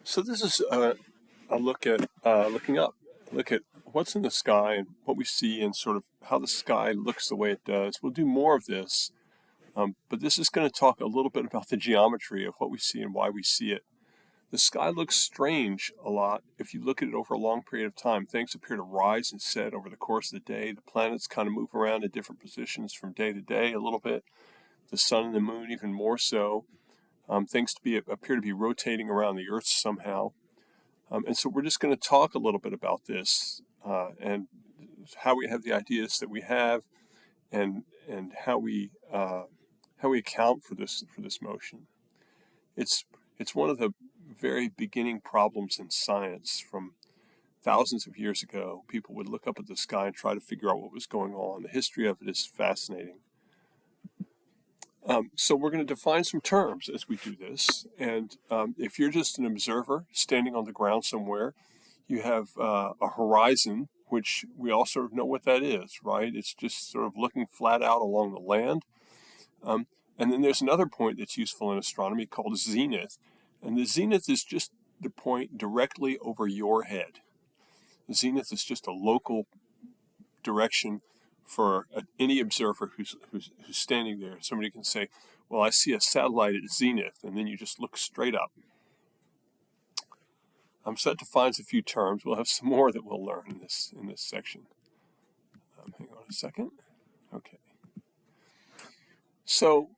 So this is a look at looking up, look at what's in the sky and what we see and sort of how the sky looks the way it does. We'll do more of this, but this is going to talk a little bit about the geometry of what we see and why we see it. The sky looks strange a lot if you look at it over a long period of time. Things appear to rise and set over the course of the day. The planets kind of move around in different positions from day to day a little bit. The sun and the moon even more so. Things appear to be rotating around the Earth somehow. And so we're just going to talk a little bit about this and how we have the ideas that we have, and how we account for this motion. It's one of the very beginning problems in science from thousands of years ago. People would look up at the sky and try to figure out what was going on. The history of it is fascinating. So we're going to define some terms as we do this. And if you're just an observer standing on the ground somewhere, you have a horizon, which we all sort of know what that is, right? It's just sort of looking flat out along the land. And then there's another point that's useful in astronomy called zenith. And the zenith is just the point directly over your head. The zenith is just a local direction for any observer who's standing there. Somebody can say, well, I see a satellite at zenith, and then you just look straight up. So that defines a few terms. We'll have some more that we'll learn in this section. Hang on a second. Okay. So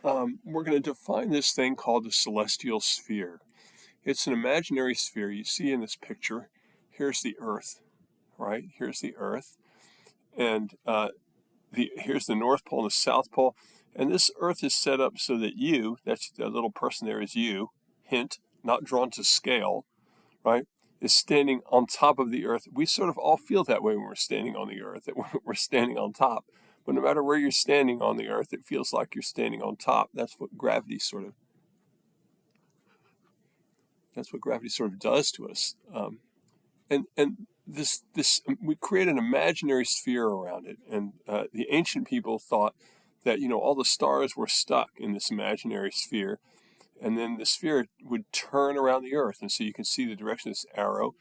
we're going to define this thing called the celestial sphere. It's an imaginary sphere. You see in this picture, here's the Earth, right? Here's the Earth. And here's the North Pole and the South Pole. And this Earth is set up so that that's the little person there is you, hint, not drawn to scale, right, is standing on top of the Earth. We sort of all feel that way when we're standing on the Earth, that we're standing on top. But no matter where you're standing on the Earth, it feels like you're standing on top. That's what gravity sort of does to us. And this we create an imaginary sphere around it. And the ancient people thought that, all the stars were stuck in this imaginary sphere, and then the sphere would turn around the Earth. And so you can see the direction of this arrow.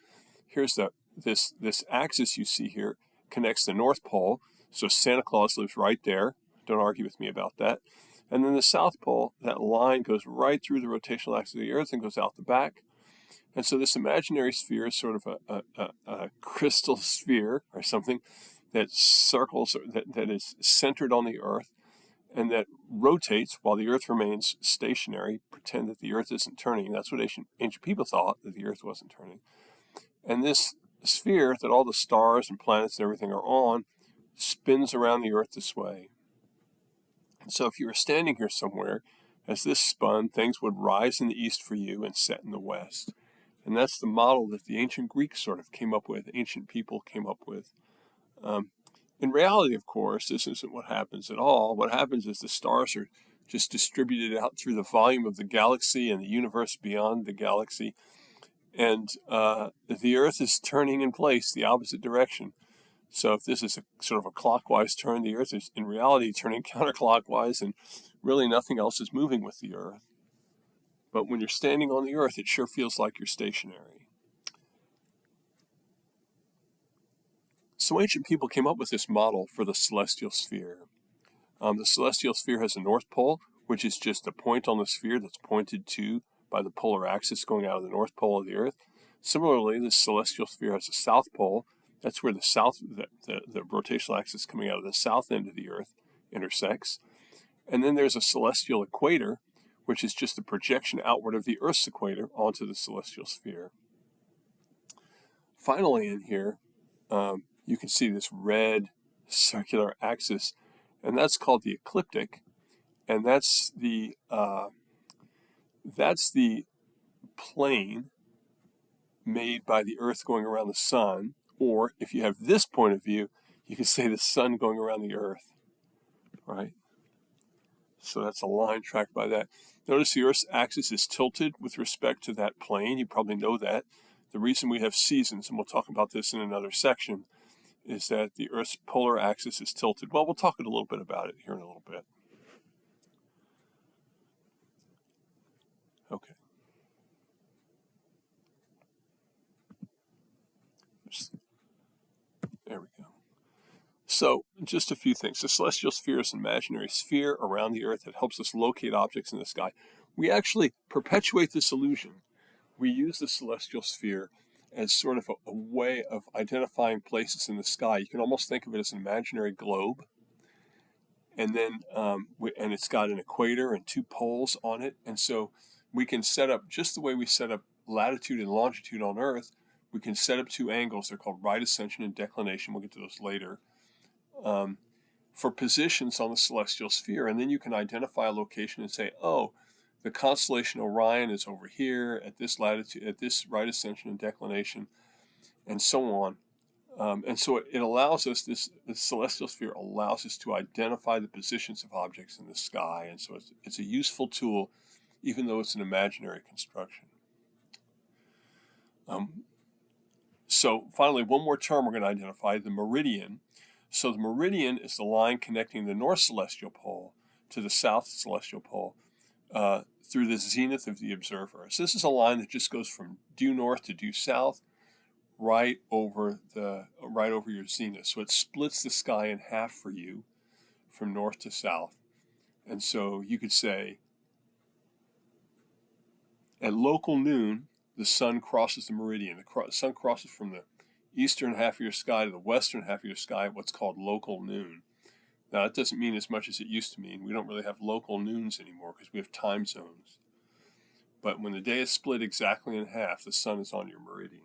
Here's this axis you see here connects the North Pole. So Santa Claus lives right there. Don't argue with me about that. And then the South Pole, that line goes right through the rotational axis of the Earth and goes out the back. And so this imaginary sphere is sort of a crystal sphere or something that circles, that is centered on the Earth, and that rotates while the Earth remains stationary. Pretend that the Earth isn't turning. That's what ancient people thought, that the Earth wasn't turning. And this sphere that all the stars and planets and everything are on spins around the Earth this way. So if you were standing here somewhere, as this spun, things would rise in the east for you and set in the west. And that's the model that the ancient Greeks sort of came up with, ancient people came up with. In reality, of course, this isn't what happens at all. What happens is the stars are just distributed out through the volume of the galaxy and the universe beyond the galaxy. And the Earth is turning in place the opposite direction. So if this is a sort of a clockwise turn, the Earth is in reality turning counterclockwise, and really nothing else is moving with the Earth. But when you're standing on the Earth, it sure feels like you're stationary. So ancient people came up with this model for the celestial sphere. The celestial sphere has a North Pole, which is just a point on the sphere that's pointed to by the polar axis going out of the North Pole of the Earth. Similarly, the celestial sphere has a South Pole. That's where the rotational axis coming out of the south end of the Earth intersects. And then there's a celestial equator, which is just a projection outward of the Earth's equator onto the celestial sphere. Finally, in here, you can see this red circular axis, and that's called the ecliptic, and that's the plane made by the Earth going around the sun. Or if you have this point of view, you can say the sun going around the Earth, right? So that's a line tracked by that. Notice the Earth's axis is tilted with respect to that plane. You probably know that. The reason we have seasons, and we'll talk about this in another section, is that the Earth's polar axis is tilted. Well, we'll talk a little bit about it here in a little bit. Okay. So, just a few things. The celestial sphere is an imaginary sphere around the Earth that helps us locate objects in the sky. We actually perpetuate this illusion. We use the celestial sphere as sort of a way of identifying places in the sky. You can almost think of it as an imaginary globe. And then, and it's got an equator and 2 poles on it. And so we can set up, just the way we set up latitude and longitude on Earth, we can set up 2 angles. They're called right ascension and declination. We'll get to those later. For positions on the celestial sphere. And then you can identify a location and say, oh, the constellation Orion is over here at this latitude, at this right ascension and declination, and so on. And so it allows us, the celestial sphere allows us to identify the positions of objects in the sky. And so it's a useful tool, even though it's an imaginary construction. So finally, one more term we're going to identify, the meridian. So the meridian is the line connecting the north celestial pole to the south celestial pole through the zenith of the observer. So this is a line that just goes from due north to due south, right over your zenith. So it splits the sky in half for you from north to south. And so you could say, at local noon, the sun crosses the meridian. The sun crosses from the eastern half of your sky to the western half of your sky at what's called local noon. Now, that doesn't mean as much as it used to mean. We don't really have local noons anymore because we have time zones. But when the day is split exactly in half, the sun is on your meridian.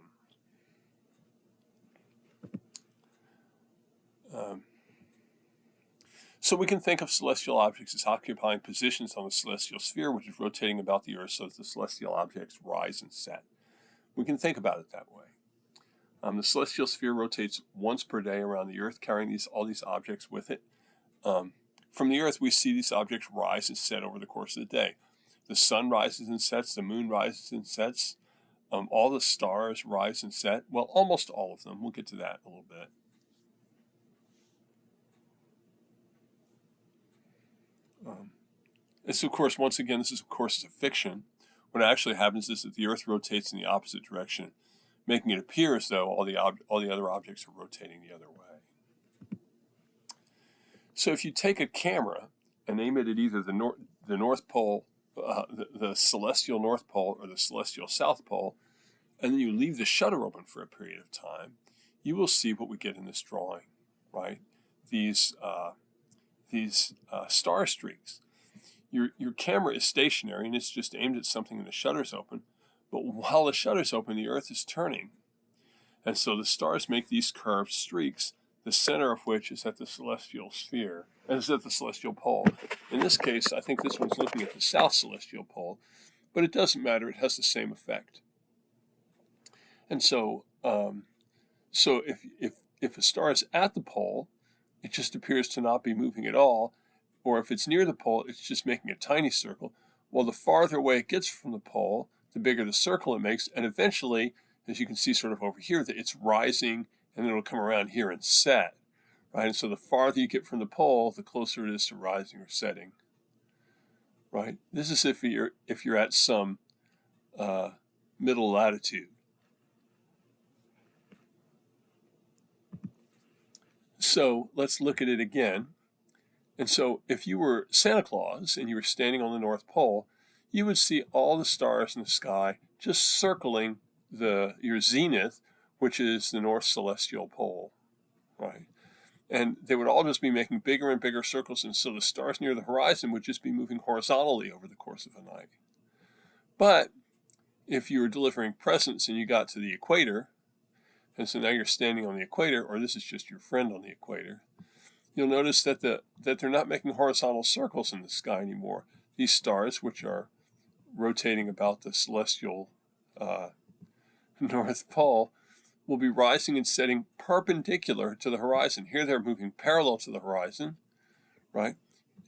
So we can think of celestial objects as occupying positions on the celestial sphere, which is rotating about the Earth so that the celestial objects rise and set. We can think about it that way. The celestial sphere rotates once per day around the Earth, carrying all these objects with it. From the Earth, we see these objects rise and set over the course of the day. The sun rises and sets, the moon rises and sets, all the stars rise and set. Well, almost all of them. We'll get to that in a little bit. This, of course, once again, this is a fiction. What actually happens is that the Earth rotates in the opposite direction, making it appear as though all the other objects are rotating the other way. So if you take a camera and aim it at either the North Pole, the celestial North Pole, or the celestial South Pole, and then you leave the shutter open for a period of time, you will see what we get in this drawing, right? These star streaks. Your camera is stationary and it's just aimed at something and the shutter's open. But while the shutter's open, the Earth is turning. And so the stars make these curved streaks, the center of which is at the celestial sphere, and is at the celestial pole. In this case, I think this one's looking at the south celestial pole, but it doesn't matter. It has the same effect. And so, if a star is at the pole, it just appears to not be moving at all. Or if it's near the pole, it's just making a tiny circle. Well, the farther away it gets from the pole, the bigger the circle it makes. And eventually, as you can see sort of over here, that it's rising and then it'll come around here and set. Right? And so the farther you get from the pole, the closer it is to rising or setting. Right? This is if you're at some middle latitude. So let's look at it again. And so if you were Santa Claus and you were standing on the North Pole, you would see all the stars in the sky just circling your zenith, which is the North Celestial Pole, right? And they would all just be making bigger and bigger circles, and so the stars near the horizon would just be moving horizontally over the course of a night. But if you were delivering presents and you got to the equator, and so now you're standing on the equator, or this is just your friend on the equator, you'll notice that they're not making horizontal circles in the sky anymore. These stars, which are rotating about the celestial North Pole, will be rising and setting perpendicular to the horizon. Here they're moving parallel to the horizon, right?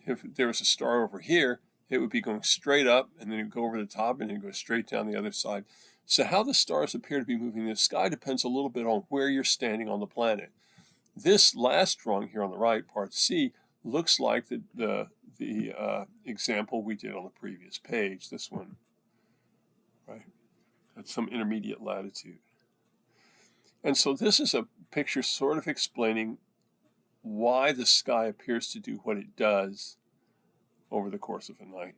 If there was a star over here, it would be going straight up, and then it would go over the top, and then go straight down the other side. So how the stars appear to be moving in the sky depends a little bit on where you're standing on the planet. This last drawing here on the right, part C, looks like the example we did on the previous page, this one, right, at some intermediate latitude. And so this is a picture sort of explaining why the sky appears to do what it does over the course of a night.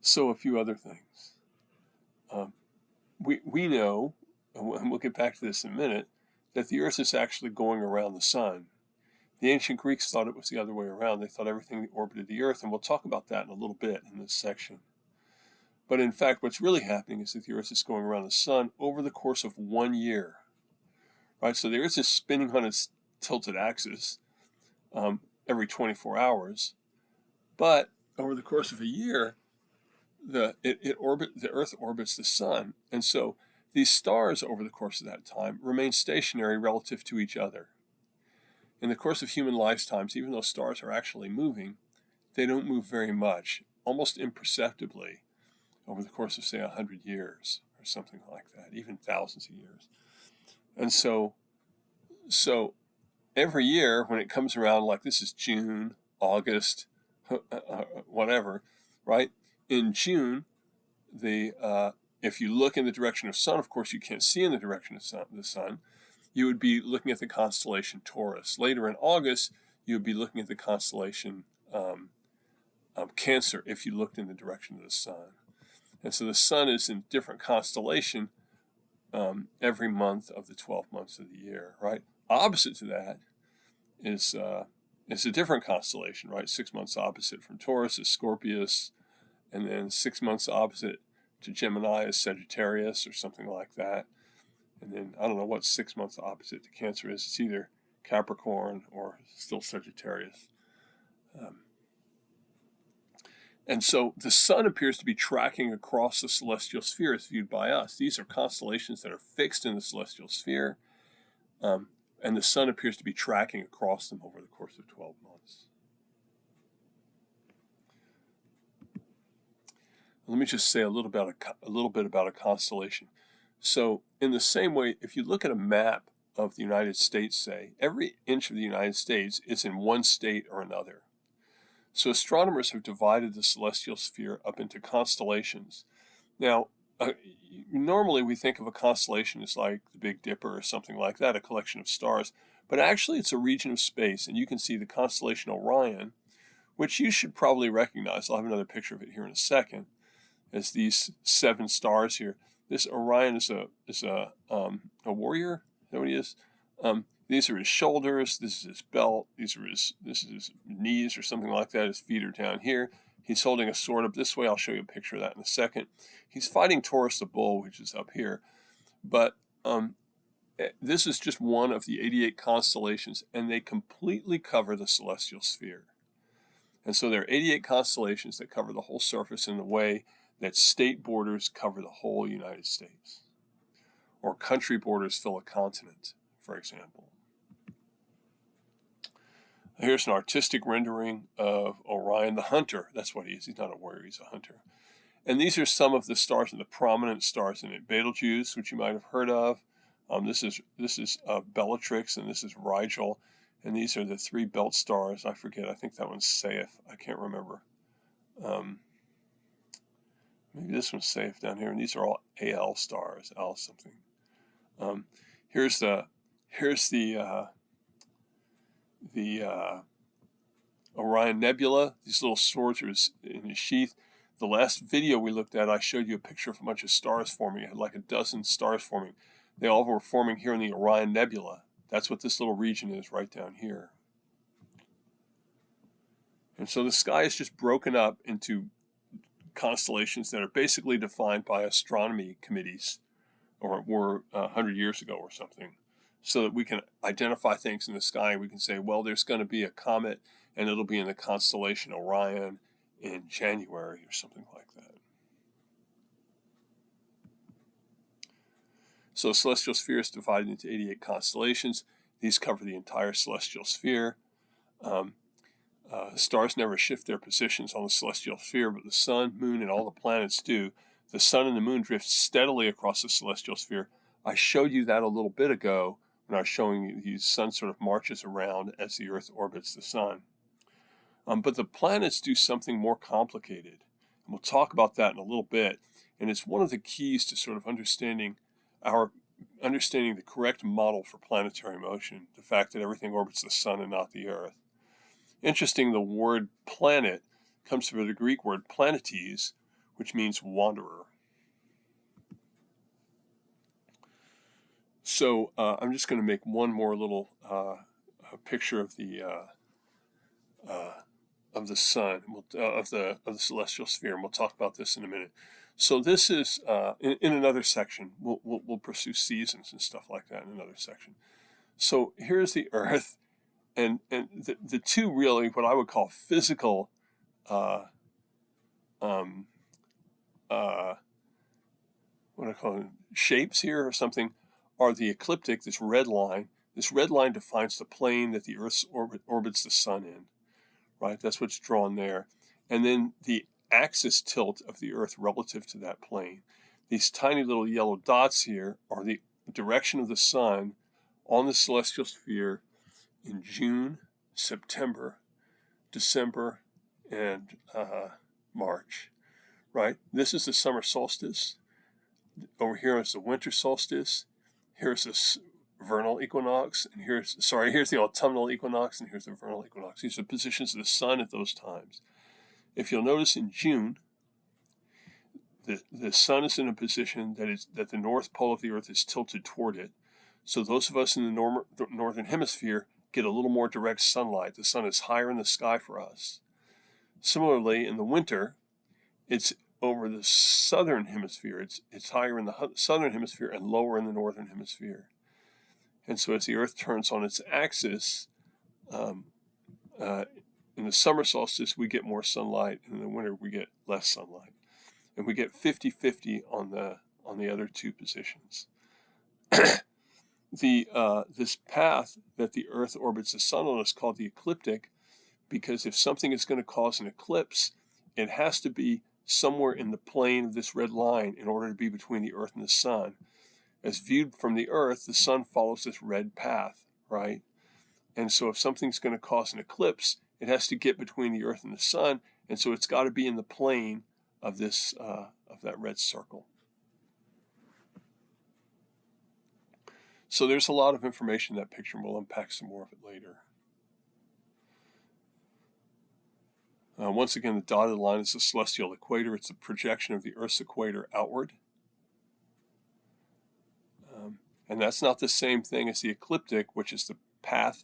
So a few other things. We know, and we'll get back to this in a minute, that the Earth is actually going around the sun. The ancient Greeks thought it was the other way around. They thought everything orbited the Earth, and we'll talk about that in a little bit in this section. But in fact, what's really happening is that the Earth is going around the sun over the course of 1 year. Right? So the Earth is spinning on its tilted axis every 24 hours. But over the course of a year, the Earth orbits the sun. And so these stars over the course of that time remain stationary relative to each other. In the course of human lifetimes, even though stars are actually moving, they don't move very much, almost imperceptibly, over the course of, say, 100 years or something like that, even thousands of years. And so every year when it comes around, like this is June, August, whatever, right? In June, if you look in the direction of sun, of course you can't see in the direction of the sun, you would be looking at the constellation Taurus. Later in August, you would be looking at the constellation Cancer if you looked in the direction of the sun. And so the sun is in different constellation every month of the 12 months of the year, right? Opposite to that is a different constellation, right? 6 months opposite from Taurus is Scorpius, and then 6 months opposite to Gemini is Sagittarius or something like that. And then I don't know what 6 months opposite to Cancer is. It's either Capricorn or still Sagittarius. And so the sun appears to be tracking across the celestial sphere as viewed by us. These are constellations that are fixed in the celestial sphere, and the sun appears to be tracking across them over the course of 12 months. Let me just say a little bit about a constellation. So in the same way, if you look at a map of the United States, say, every inch of the United States is in one state or another. So astronomers have divided the celestial sphere up into constellations. Now, normally we think of a constellation as like the Big Dipper or something like that, a collection of stars. But actually it's a region of space, and you can see the constellation Orion, which you should probably recognize. I'll have another picture of it here in a second, as these 7 stars here. This Orion is a warrior. Is that what he is? These are his shoulders. This is his belt. This is his knees or something like that. His feet are down here. He's holding a sword up this way. I'll show you a picture of that in a second. He's fighting Taurus the bull, which is up here. But this is just one of the 88 constellations, and they completely cover the celestial sphere. And so there are 88 constellations that cover the whole surface in the way that state borders cover the whole United States, or country borders fill a continent, for example. Here's an artistic rendering of Orion the hunter. That's what he is. He's not a warrior, he's a hunter. And these are some of the stars and the prominent stars in it. Betelgeuse, which you might have heard of. This is Bellatrix, and this is Rigel. And these are the 3 belt stars. I forget. I think that one's Saiph. I can't remember. Maybe this one's Saiph down here. And these are all AL stars. Al something. Here's the Orion Nebula. These little swords are in his sheath. The last video we looked at, I showed you a picture of a bunch of stars forming. It had like a dozen stars forming. They all were forming here in the Orion Nebula. That's what this little region is right down here. And so the sky is just broken up into constellations that are basically defined by astronomy committees, or were 100 years ago or something, so that we can identify things in the sky. We can say, well, there's going to be a comet, and it'll be in the constellation Orion in January or something like that. So the celestial sphere is divided into 88 constellations. These cover the entire celestial sphere. Stars never shift their positions on the celestial sphere, but the sun, moon, and all the planets do. The sun and the moon drift steadily across the celestial sphere. I showed you that a little bit ago when I was showing you the sun sort of marches around as the Earth orbits the sun. But the planets do something more complicated. And we'll talk about that in a little bit. And it's one of the keys to sort of understanding our understanding the correct model for planetary motion, the fact that everything orbits the sun and not the Earth. Interesting, the word planet comes from the Greek word planetes, which means wanderer. So I'm just going to make one more little picture of the sun, of the celestial sphere, and we'll talk about this in a minute. So this is in another section. We'll pursue seasons and stuff like that in another section. So here's the Earth, and the two really what I would call physical what I call them, shapes here or something, are the ecliptic, this red line. This red line defines the plane that the Earth orbits the sun in, right? That's what's drawn there. And then the axis tilt of the Earth relative to that plane. These tiny little yellow dots here are the direction of the sun on the celestial sphere in June, September, December, and March, right? This is the summer solstice. Over here is the winter solstice. Here's this vernal equinox, and here's the autumnal equinox, and here's the vernal equinox. These are positions of the sun at those times. If you'll notice, in June, the sun is in a position that the north pole of the Earth is tilted toward it. So those of us in the northern hemisphere get a little more direct sunlight. The sun is higher in the sky for us. Similarly, in the winter, it's over the southern hemisphere. It's higher in the southern hemisphere and lower in the northern hemisphere. And so as the Earth turns on its axis, in the summer solstice, we get more sunlight, and in the winter, we get less sunlight. And we get 50-50 on the other two positions. This path that the Earth orbits the sun on is called the ecliptic, because if something is going to cause an eclipse, it has to be somewhere in the plane of this red line in order to be between the Earth and the sun. As viewed from the Earth, the sun follows this red path, right? And so if something's going to cause an eclipse, it has to get between the Earth and the sun, and so it's got to be in the plane of this of that red circle. So there's a lot of information in that picture, and we'll unpack some more of it later. Once again, the dotted line is the celestial equator. It's a projection of the Earth's equator outward. And that's not the same thing as the ecliptic, which is the path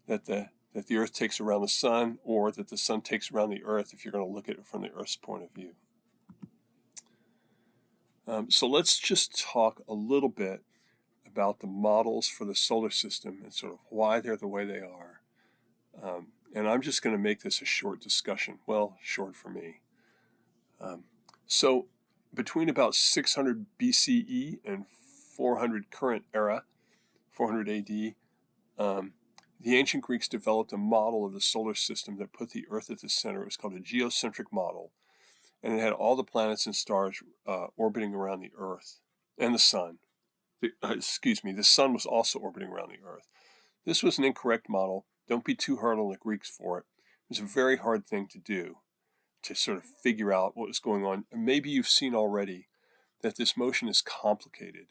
that the Earth takes around the sun, or that the sun takes around the Earth if you're going to look at it from the Earth's point of view. So let's just talk a little bit about the models for the solar system and sort of why they're the way they are. And I'm just going to make this a short discussion. Well, short for me. So between about 600 BCE and 400 current era, 400 AD, the ancient Greeks developed a model of the solar system that put the Earth at the center. It was called a geocentric model, and it had all the planets and stars orbiting around the Earth and the sun. The sun was also orbiting around the Earth. This was an incorrect model. Don't be too hard on the Greeks for it. It was a very hard thing to do, to sort of figure out what was going on. And maybe you've seen already that this motion is complicated,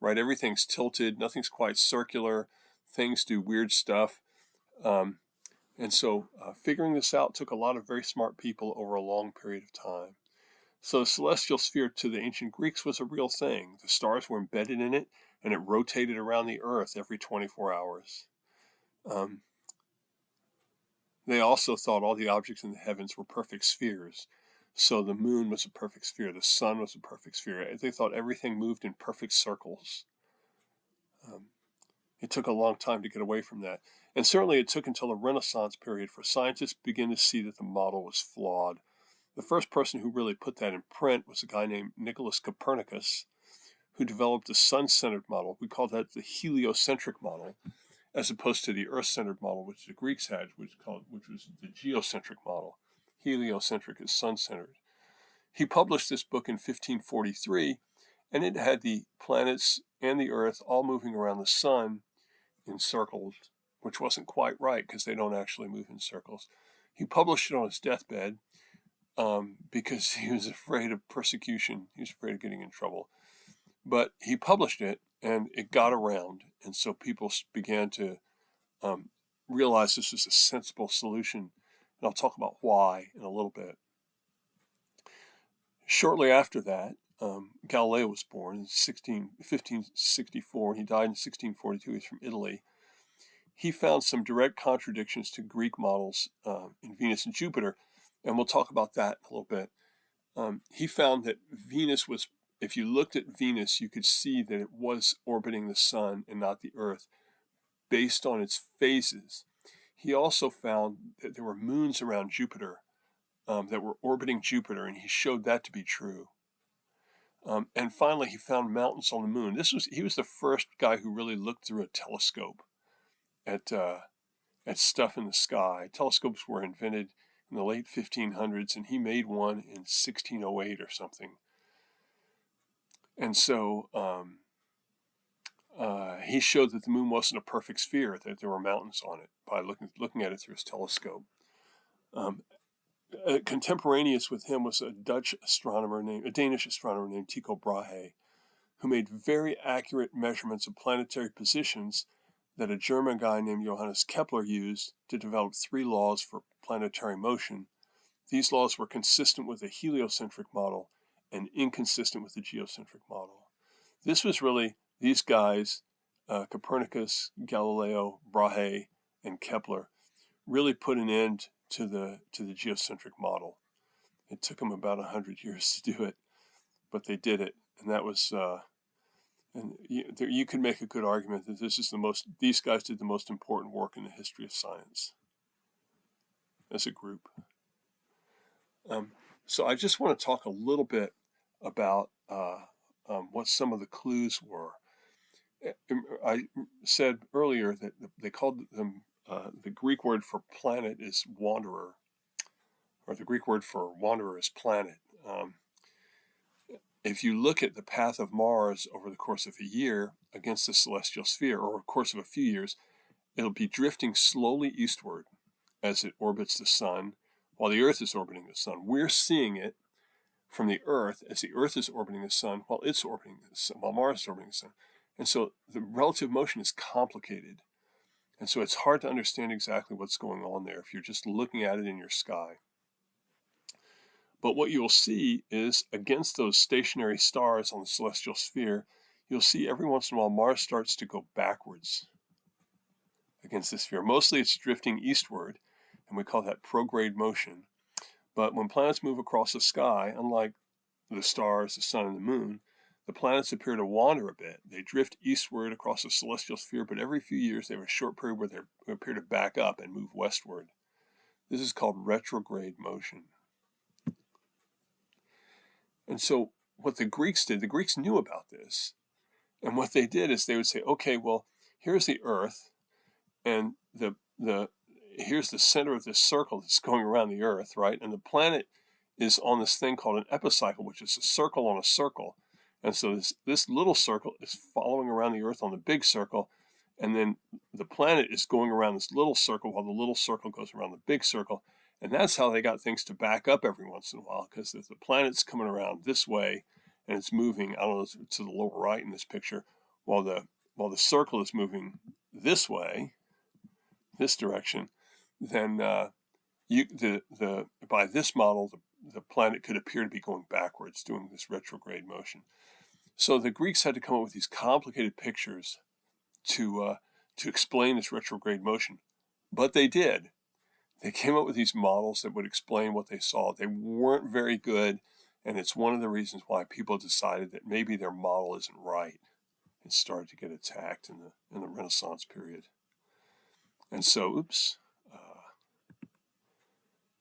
right? Everything's tilted. Nothing's quite circular. Things do weird stuff. And so figuring this out took a lot of very smart people over a long period of time. So the celestial sphere to the ancient Greeks was a real thing. The stars were embedded in it, and it rotated around the Earth every 24 hours. They also thought all the objects in the heavens were perfect spheres. So the moon was a perfect sphere. The sun was a perfect sphere. They thought everything moved in perfect circles. It took a long time to get away from that. And certainly it took until the Renaissance period for scientists to begin to see that the model was flawed. The first person who really put that in print was a guy named Nicholas Copernicus, who developed a sun-centered model. We call that the heliocentric model, as opposed to the Earth-centered model, which the Greeks had, which was the geocentric model. Heliocentric is sun-centered. He published this book in 1543, and it had the planets and the Earth all moving around the sun in circles, which wasn't quite right because they don't actually move in circles. He published it on his deathbed because he was afraid of persecution. He was afraid of getting in trouble. But he published it, and it got around. And so people began to realize this was a sensible solution. And I'll talk about why in a little bit. Shortly after that, Galileo was born in 1564, and he died in 1642. He's from Italy. He found some direct contradictions to Greek models in Venus and Jupiter, and we'll talk about that in a little bit. He found that Venus was, if you looked at Venus, you could see that it was orbiting the sun and not the Earth based on its phases. He also found that there were moons around Jupiter that were orbiting Jupiter, and he showed that to be true. And finally, he found mountains on the moon. He was the first guy who really looked through a telescope at stuff in the sky. Telescopes were invented in the late 1500s, and he made one in 1608 or something. And so he showed that the moon wasn't a perfect sphere, that there were mountains on it by looking at it through his telescope. Contemporaneous with him was a Danish astronomer named Tycho Brahe, who made very accurate measurements of planetary positions that a German guy named Johannes Kepler used to develop 3 laws for planetary motion. These laws were consistent with the heliocentric model and inconsistent with the geocentric model. This was really these guys, Copernicus, Galileo, Brahe, and Kepler, really put an end to the geocentric model. It took them about 100 years to do it, but they did it, and that was. And you could make a good argument that these guys did the most important work in the history of science as a group. So I just want to talk a little bit about what some of the clues were. I said earlier that they called them, the Greek word for planet is wanderer, or the Greek word for wanderer is planet. If you look at the path of Mars over the course of a year against the celestial sphere, or a course of a few years, it'll be drifting slowly eastward as it orbits the sun, while the Earth is orbiting the sun. We're seeing it from the Earth as the Earth is orbiting the sun while it's orbiting the sun, while Mars is orbiting the sun. And so the relative motion is complicated. And so it's hard to understand exactly what's going on there if you're just looking at it in your sky. But what you'll see is against those stationary stars on the celestial sphere, you'll see every once in a while Mars starts to go backwards against the sphere. Mostly it's drifting eastward, and we call that prograde motion. But when planets move across the sky, unlike the stars, the sun, and the moon, the planets appear to wander a bit. They drift eastward across the celestial sphere, but every few years they have a short period where they appear to back up and move westward. This is called retrograde motion. And so what the Greeks did, the Greeks knew about this. And what they did is they would say, okay, well, here's the Earth, and here's the center of this circle that's going around the Earth, right? And the planet is on this thing called an epicycle, which is a circle on a circle. And so this little circle is following around the Earth on the big circle, and then the planet is going around this little circle while the little circle goes around the big circle. And that's how they got things to back up every once in a while, because if the planet's coming around this way and it's moving, I don't know, to the lower right in this picture, while the circle is moving this way, this direction, then by this model, the planet could appear to be going backwards, doing this retrograde motion. So the Greeks had to come up with these complicated pictures to explain this retrograde motion, but they did. They came up with these models that would explain what they saw. They weren't very good, and it's one of the reasons why people decided that maybe their model isn't right and started to get attacked in the Renaissance period. And so,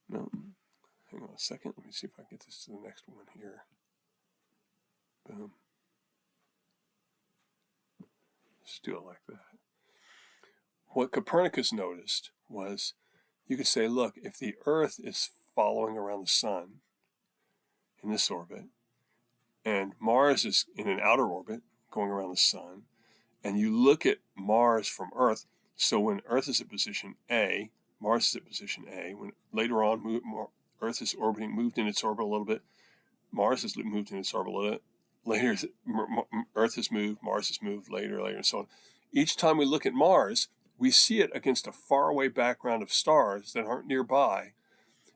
no, hang on a second. Let me see if I can get this to the next one here. Boom. Let's do it like that. What Copernicus noticed was, you could say, look, if the Earth is following around the sun in this orbit, and Mars is in an outer orbit going around the sun, and you look at Mars from Earth, so when Earth is at position A, Mars is at position A. When later on Earth is moved in its orbit a little bit, Mars has moved in its orbit a little bit, later Earth has moved, Mars has moved later, and so on. Each time we look at Mars, we see it against a faraway background of stars that aren't nearby.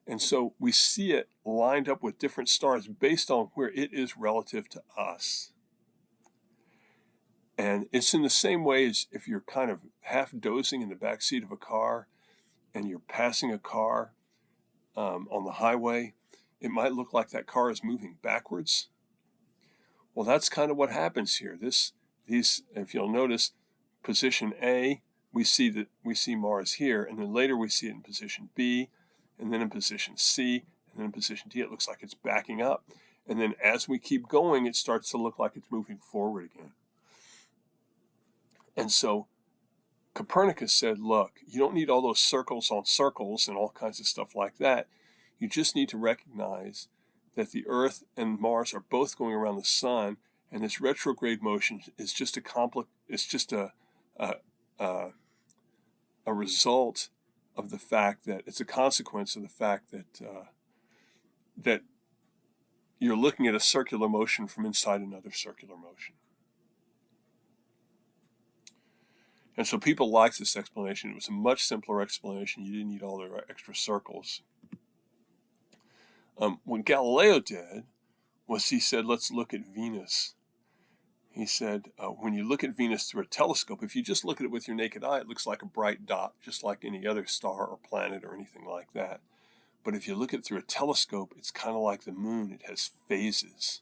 And so we see it lined up with different stars based on where it is relative to us. And it's in the same way as if you're kind of half dozing in the back seat of a car and you're passing a car on the highway. It might look like that car is moving backwards. Well, that's kind of what happens here. These, if you'll notice, position A, we see Mars here, and then later we see it in position B, and then in position C, and then in position D. It looks like it's backing up, and then as we keep going, it starts to look like it's moving forward again. And so Copernicus said, look, you don't need all those circles on circles and all kinds of stuff like that. You just need to recognize that the Earth and Mars are both going around the sun, and this retrograde motion is just a result of the fact that it's a consequence of the fact that you're looking at a circular motion from inside another circular motion. And so people liked this explanation. It was a much simpler explanation. You didn't need all the extra circles. What Galileo did was he said, let's look at Venus. He said, when you look at Venus through a telescope, if you just look at it with your naked eye, it looks like a bright dot, just like any other star or planet or anything like that. But if you look at it through a telescope, it's kind of like the moon. It has phases.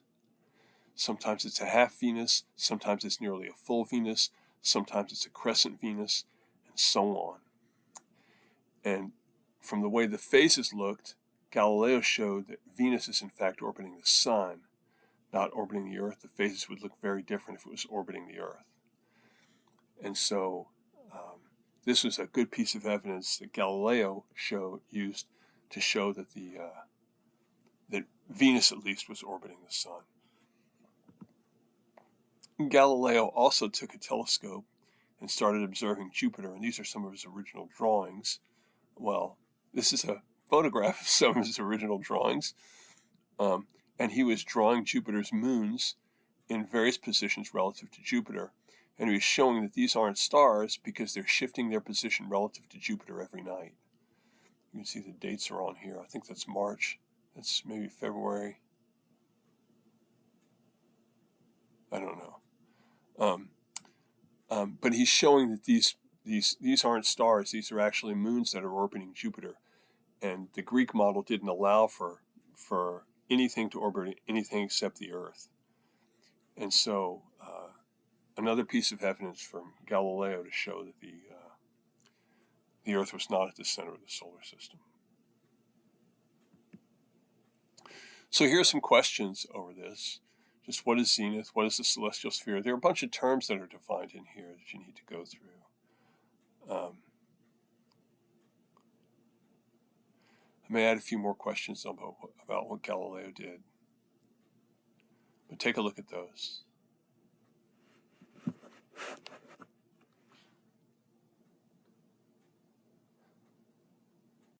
Sometimes it's a half Venus, sometimes it's nearly a full Venus, sometimes it's a crescent Venus, and so on. And from the way the phases looked, Galileo showed that Venus is in fact orbiting the sun, not orbiting the Earth. The phases would look very different if it was orbiting the Earth. And so this was a good piece of evidence that Galileo used to show that that Venus at least was orbiting the sun. Galileo also took a telescope and started observing Jupiter, and these are some of his original drawings. Well, this is a photograph of some of his original drawings, and he was drawing Jupiter's moons in various positions relative to Jupiter, and he was showing that these aren't stars because they're shifting their position relative to Jupiter every night. You can see the dates are on here. I think that's March. That's maybe February. I don't know. But he's showing that these aren't stars. These are actually moons that are orbiting Jupiter. And the Greek model didn't allow for anything to orbit anything except the Earth. And so another piece of evidence from Galileo to show that the Earth was not at the center of the solar system. So here are some questions over this. Just what is zenith? What is the celestial sphere? There are a bunch of terms that are defined in here that you need to go through. I may add a few more questions about what Galileo did. But take a look at those.